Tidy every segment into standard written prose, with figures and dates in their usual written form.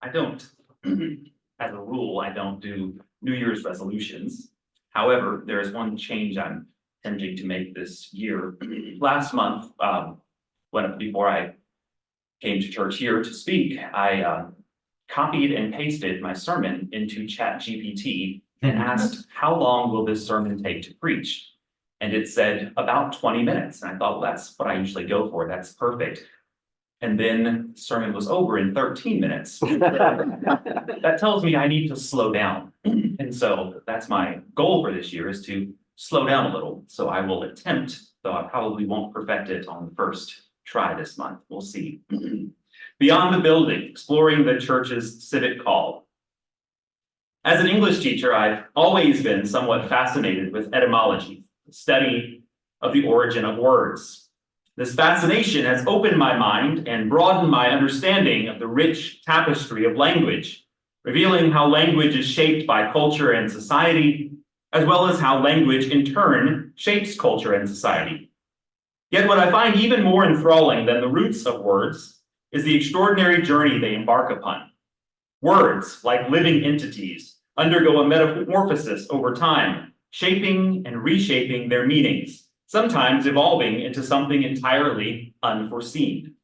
I don't. As a rule, I don't do New Year's resolutions. However, there is one change I'm intending to make this year. Last month, before I came to church here to speak, I copied and pasted my sermon into ChatGPT and asked, how long will this sermon take to preach? And it said about 20 minutes. And I thought, well, that's what I usually go for. That's perfect. And then the sermon was over in 13 minutes. That tells me I need to slow down. And so that's my goal for this year, is to slow down a little. So I will attempt, though I probably won't perfect it on the first try this month. We'll see. Beyond the building, exploring the church's civic call. As an English teacher, I've always been somewhat fascinated with etymology, the study of the origin of words. This fascination has opened my mind and broadened my understanding of the rich tapestry of language, revealing how language is shaped by culture and society, as well as how language in turn shapes culture and society. Yet what I find even more enthralling than the roots of words is the extraordinary journey they embark upon. Words, like living entities, undergo a metamorphosis over time, shaping and reshaping their meanings, sometimes evolving into something entirely unforeseen.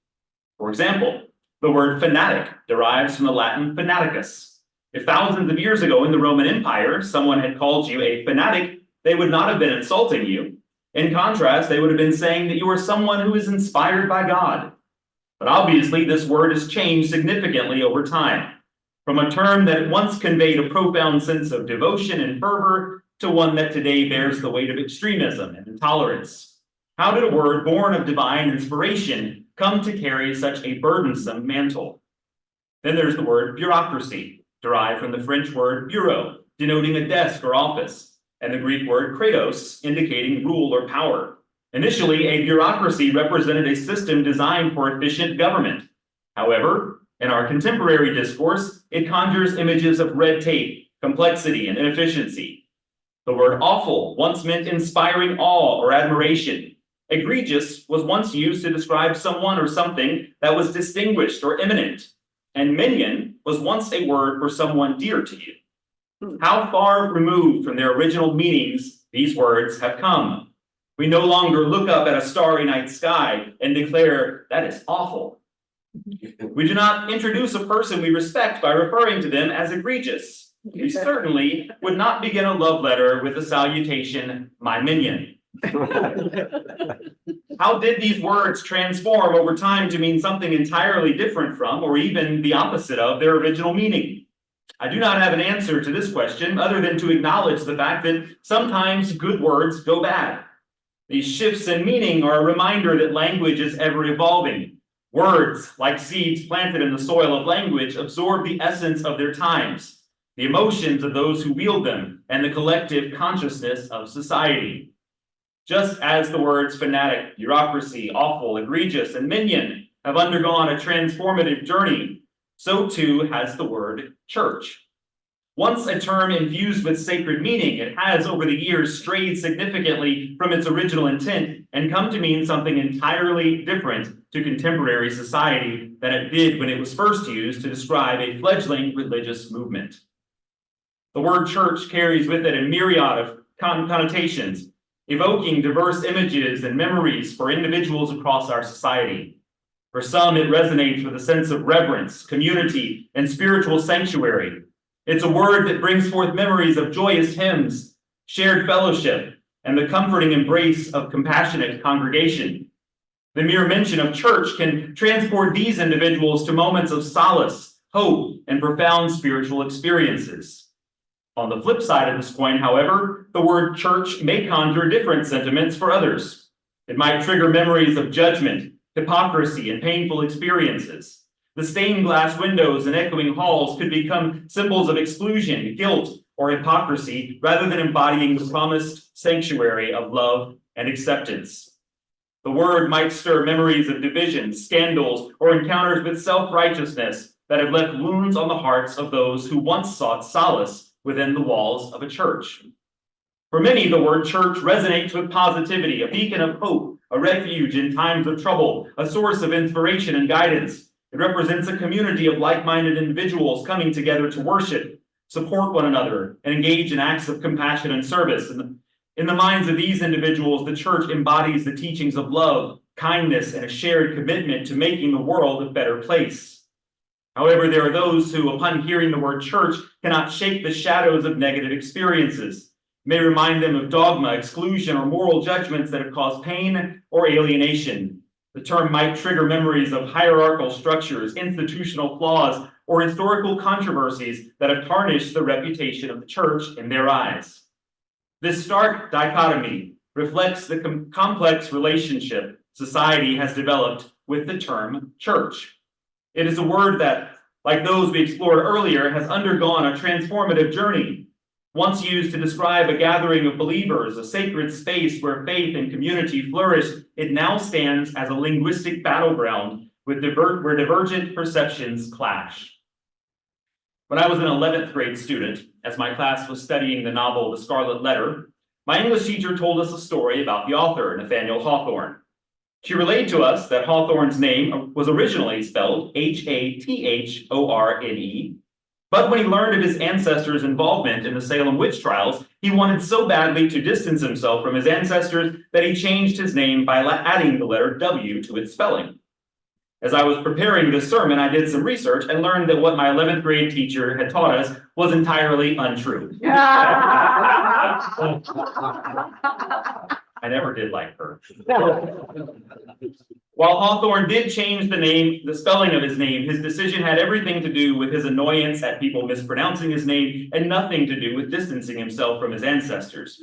For example, the word fanatic derives from the Latin fanaticus. If thousands of years ago in the Roman Empire, someone had called you a fanatic, they would not have been insulting you. In contrast, they would have been saying that you are someone who is inspired by God. But obviously, this word has changed significantly over time, from a term that once conveyed a profound sense of devotion and fervor to one that today bears the weight of extremism and intolerance. How did a word born of divine inspiration come to carry such a burdensome mantle? Then there's the word bureaucracy, derived from the French word bureau, denoting a desk or office, and the Greek word kratos, indicating rule or power. Initially, a bureaucracy represented a system designed for efficient government. However, in our contemporary discourse, it conjures images of red tape, complexity, and inefficiency. The word awful once meant inspiring awe or admiration. Egregious was once used to describe someone or something that was distinguished or eminent. And minion was once a word for someone dear to you. How far removed from their original meanings these words have come. We no longer look up at a starry night sky and declare, that is awful. We do not introduce a person we respect by referring to them as egregious. We certainly would not begin a love letter with the salutation, my minion. How did these words transform over time to mean something entirely different from, or even the opposite of, their original meaning? I do not have an answer to this question other than to acknowledge the fact that sometimes good words go bad. These shifts in meaning are a reminder that language is ever evolving. Words, like seeds planted in the soil of language, absorb the essence of their times, the emotions of those who wield them, and the collective consciousness of society. Just as the words fanatic, bureaucracy, awful, egregious, and minion have undergone a transformative journey, so too has the word church. Once a term infused with sacred meaning, it has over the years strayed significantly from its original intent and come to mean something entirely different to contemporary society than it did when it was first used to describe a fledgling religious movement. The word church carries with it a myriad of connotations, evoking diverse images and memories for individuals across our society. For some, it resonates with a sense of reverence, community, and spiritual sanctuary. It's a word that brings forth memories of joyous hymns, shared fellowship, and the comforting embrace of compassionate congregation. The mere mention of church can transport these individuals to moments of solace, hope, and profound spiritual experiences. On the flip side of this coin, however, the word church may conjure different sentiments for others. It might trigger memories of judgment, hypocrisy, and painful experiences. The stained glass windows and echoing halls could become symbols of exclusion, guilt, or hypocrisy, rather than embodying the promised sanctuary of love and acceptance. The word might stir memories of divisions, scandals, or encounters with self-righteousness that have left wounds on the hearts of those who once sought solace within the walls of a church. For many, the word church resonates with positivity, a beacon of hope, a refuge in times of trouble, a source of inspiration and guidance. It represents a community of like-minded individuals coming together to worship, support one another, and engage in acts of compassion and service. In the minds of these individuals, the church embodies the teachings of love, kindness, and a shared commitment to making the world a better place. However, there are those who, upon hearing the word church, cannot shake the shadows of negative experiences. It may remind them of dogma, exclusion, or moral judgments that have caused pain or alienation. The term might trigger memories of hierarchical structures, institutional flaws, or historical controversies that have tarnished the reputation of the church in their eyes. This stark dichotomy reflects the complex relationship society has developed with the term church. It is a word that, like those we explored earlier, has undergone a transformative journey. Once used to describe a gathering of believers, a sacred space where faith and community flourish, it now stands as a linguistic battleground where divergent perceptions clash. When I was an 11th grade student, as my class was studying the novel The Scarlet Letter, my English teacher told us a story about the author, Nathaniel Hawthorne. She relayed to us that Hawthorne's name was originally spelled Hathorne, but when he learned of his ancestors' involvement in the Salem witch trials, he wanted so badly to distance himself from his ancestors that he changed his name by adding the letter W to its spelling. As I was preparing this sermon, I did some research and learned that what my 11th grade teacher had taught us was entirely untrue. I never did like her. While Hawthorne did change the spelling of his name, his decision had everything to do with his annoyance at people mispronouncing his name and nothing to do with distancing himself from his ancestors.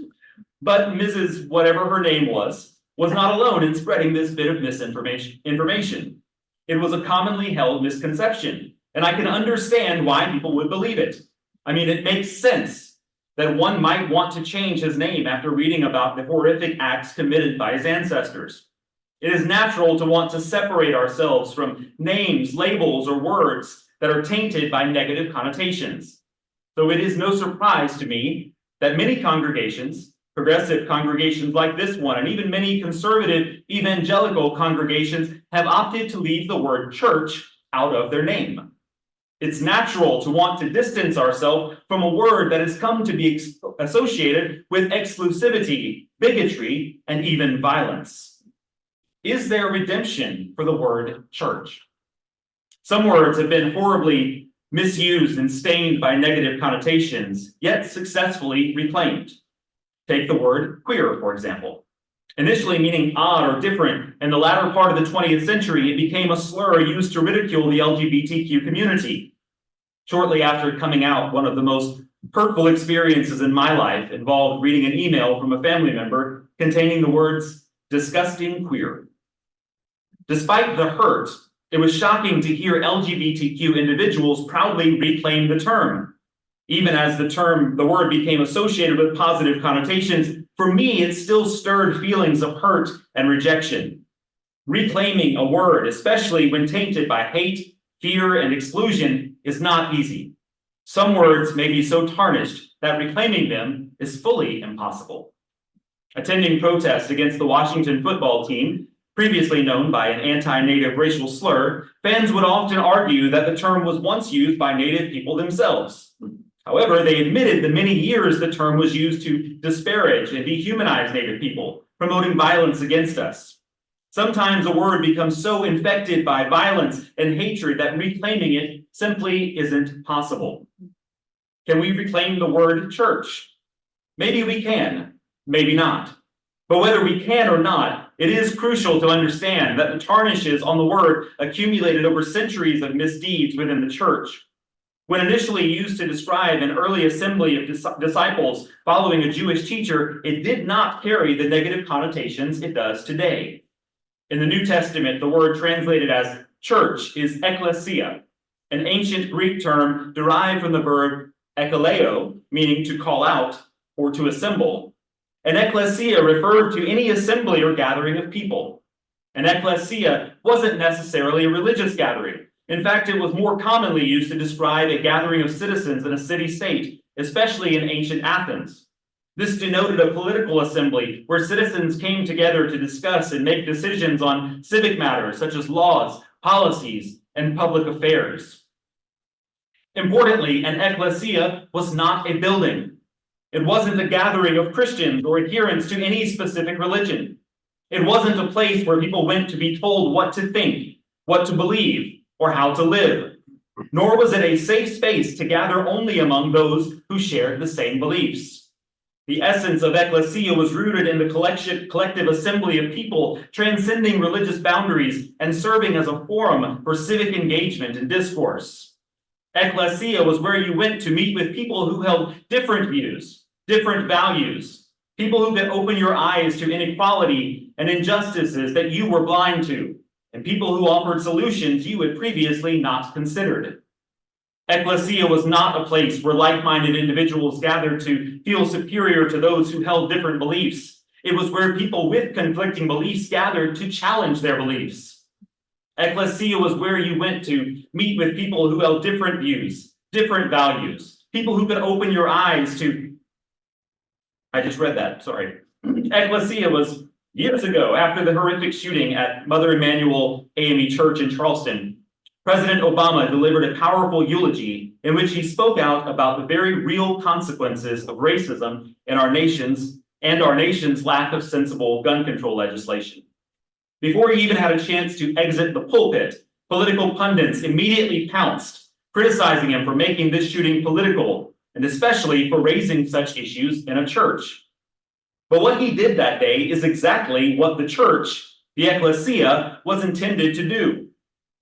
But Mrs. whatever her name was not alone in spreading this bit of misinformation. It was a commonly held misconception, and I can understand why people would believe it. I mean, it makes sense that one might want to change his name after reading about the horrific acts committed by his ancestors. It is natural to want to separate ourselves from names, labels, or words that are tainted by negative connotations. So it is no surprise to me that many congregations, progressive congregations like this one, and even many conservative evangelical congregations have opted to leave the word church out of their name. It's natural to want to distance ourselves from a word that has come to be associated with exclusivity, bigotry, and even violence. Is there redemption for the word church? Some words have been horribly misused and stained by negative connotations, yet successfully reclaimed. Take the word queer, for example. Initially meaning odd or different, in the latter part of the 20th century, it became a slur used to ridicule the LGBTQ community. Shortly after coming out, one of the most hurtful experiences in my life involved reading an email from a family member containing the words, "disgusting queer." Despite the hurt, it was shocking to hear LGBTQ individuals proudly reclaim the term. Even as the word became associated with positive connotations, for me, it still stirred feelings of hurt and rejection. Reclaiming a word, especially when tainted by hate, fear, and exclusion, is not easy. Some words may be so tarnished that reclaiming them is fully impossible. Attending protests against the Washington football team, previously known by an anti-Native racial slur, fans would often argue that the term was once used by Native people themselves. However, they admitted the many years the term was used to disparage and dehumanize Native people, promoting violence against us. Sometimes a word becomes so infected by violence and hatred that reclaiming it simply isn't possible. Can we reclaim the word church? Maybe we can, maybe not. But whether we can or not, it is crucial to understand that the tarnishes on the word accumulated over centuries of misdeeds within the church. When initially used to describe an early assembly of disciples following a Jewish teacher, it did not carry the negative connotations it does today. In the New Testament, the word translated as church is ekklesia, an ancient Greek term derived from the verb ekkaleo, meaning to call out or to assemble. An ekklesia referred to any assembly or gathering of people. An ekklesia wasn't necessarily a religious gathering. In fact, it was more commonly used to describe a gathering of citizens in a city-state, especially in ancient Athens. This denoted a political assembly where citizens came together to discuss and make decisions on civic matters such as laws, policies, and public affairs. Importantly, an ecclesia was not a building. It wasn't a gathering of Christians or adherents to any specific religion. It wasn't a place where people went to be told what to think, what to believe, or how to live. Nor was it a safe space to gather only among those who shared the same beliefs. The essence of ecclesia was rooted in the collective assembly of people transcending religious boundaries and serving as a forum for civic engagement and discourse. Ecclesia was where you went to meet with people who held different views, different values, people who could open your eyes to inequality and injustices that you were blind to, and people who offered solutions you had previously not considered. Ecclesia was not a place where like-minded individuals gathered to feel superior to those who held different beliefs. It was where people with conflicting beliefs gathered to challenge their beliefs. Ecclesia was where you went to meet with people who held different views, different values, people who could open your eyes to. I just read that, sorry. Ecclesia was years ago, after the horrific shooting at Mother Emanuel AME Church in Charleston. President Obama delivered a powerful eulogy in which he spoke out about the very real consequences of racism in our nation's lack of sensible gun control legislation. Before he even had a chance to exit the pulpit, political pundits immediately pounced, criticizing him for making this shooting political, and especially for raising such issues in a church. But what he did that day is exactly what the church, the ecclesia, was intended to do.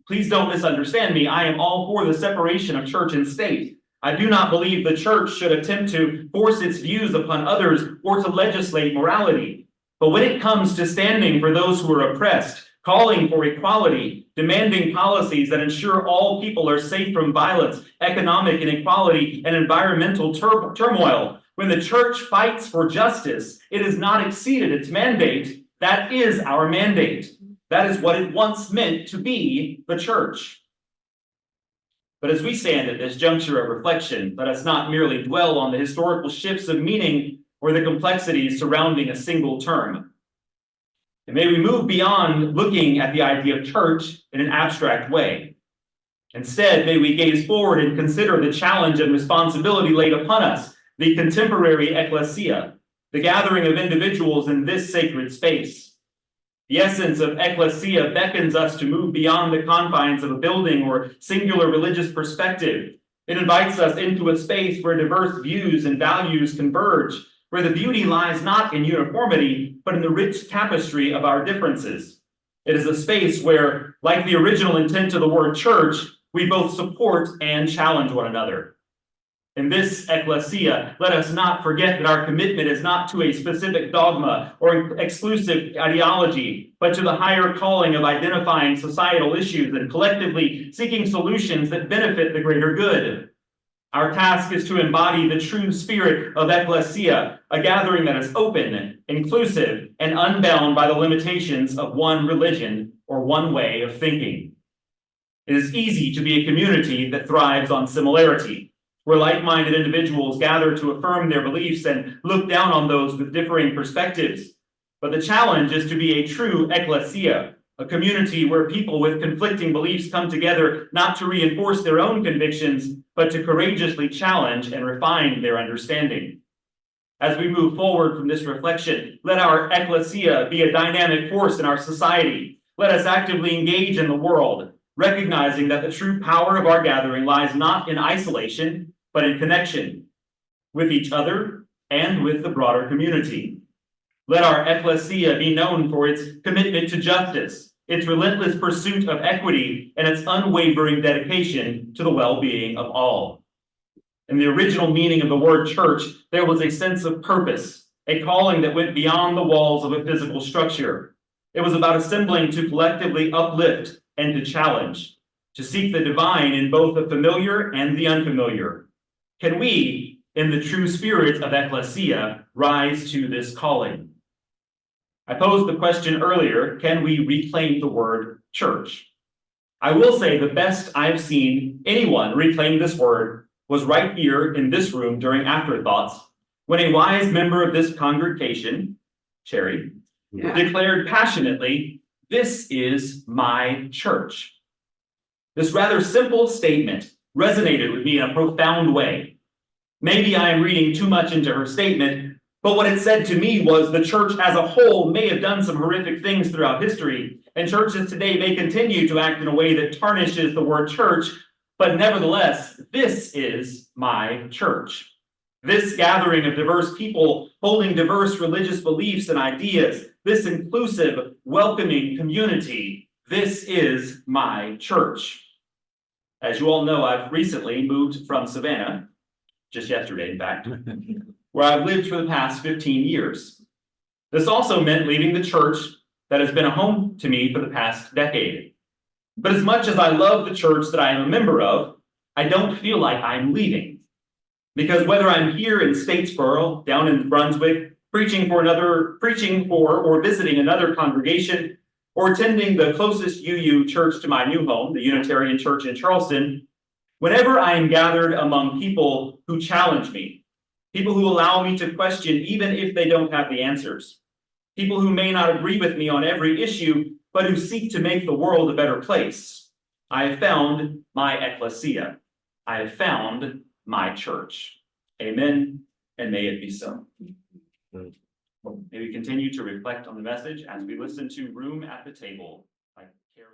Please don't misunderstand me. I am all for the separation of church and state. I do not believe the church should attempt to force its views upon others or to legislate morality. But when it comes to standing for those who are oppressed, calling for equality, demanding policies that ensure all people are safe from violence, economic inequality, and environmental turmoil, when the church fights for justice, it has not exceeded its mandate. That is our mandate. That is what it once meant to be the church. But as we stand at this juncture of reflection, let us not merely dwell on the historical shifts of meaning or the complexities surrounding a single term. And may we move beyond looking at the idea of church in an abstract way. Instead, may we gaze forward and consider the challenge and responsibility laid upon us, the contemporary ecclesia, the gathering of individuals in this sacred space. The essence of ecclesia beckons us to move beyond the confines of a building or singular religious perspective. It invites us into a space where diverse views and values converge, where the beauty lies not in uniformity, but in the rich tapestry of our differences. It is a space where, like the original intent of the word church, we both support and challenge one another. In this ecclesia, let us not forget that our commitment is not to a specific dogma or exclusive ideology, but to the higher calling of identifying societal issues and collectively seeking solutions that benefit the greater good. Our task is to embody the true spirit of ecclesia, a gathering that is open, inclusive, and unbound by the limitations of one religion or one way of thinking. It is easy to be a community that thrives on similarity, where like-minded individuals gather to affirm their beliefs and look down on those with differing perspectives. But the challenge is to be a true ecclesia, a community where people with conflicting beliefs come together not to reinforce their own convictions, but to courageously challenge and refine their understanding. As we move forward from this reflection, let our ecclesia be a dynamic force in our society. Let us actively engage in the world, recognizing that the true power of our gathering lies not in isolation, but in connection with each other and with the broader community. Let our ecclesia be known for its commitment to justice, its relentless pursuit of equity, and its unwavering dedication to the well-being of all. In the original meaning of the word church, there was a sense of purpose, a calling that went beyond the walls of a physical structure. It was about assembling to collectively uplift and to challenge, to seek the divine in both the familiar and the unfamiliar. Can we, in the true spirit of ecclesia, rise to this calling? I posed the question earlier, can we reclaim the word church? I will say the best I've seen anyone reclaim this word was right here in this room during afterthoughts, when a wise member of this congregation, Cherry, declared passionately, "This is my church." This rather simple statement resonated with me in a profound way. Maybe I am reading too much into her statement, but what it said to me was the church as a whole may have done some horrific things throughout history, and churches today may continue to act in a way that tarnishes the word church, but nevertheless, this is my church. This gathering of diverse people holding diverse religious beliefs and ideas, this inclusive, welcoming community, this is my church. As you all know, I've recently moved from Savannah, just yesterday, in fact, where I've lived for the past 15 years. This also meant leaving the church that has been a home to me for the past decade. But as much as I love the church that I am a member of, I don't feel like I'm leaving. Because whether I'm here in Statesboro, down in Brunswick, preaching for or visiting another congregation, or attending the closest UU church to my new home, the Unitarian Church in Charleston, whenever I am gathered among people who challenge me, people who allow me to question even if they don't have the answers, people who may not agree with me on every issue, but who seek to make the world a better place, I have found my ecclesia. I have found my church. Amen, and may it be so. May we continue to reflect on the message as we listen to Room at the Table by Carrie.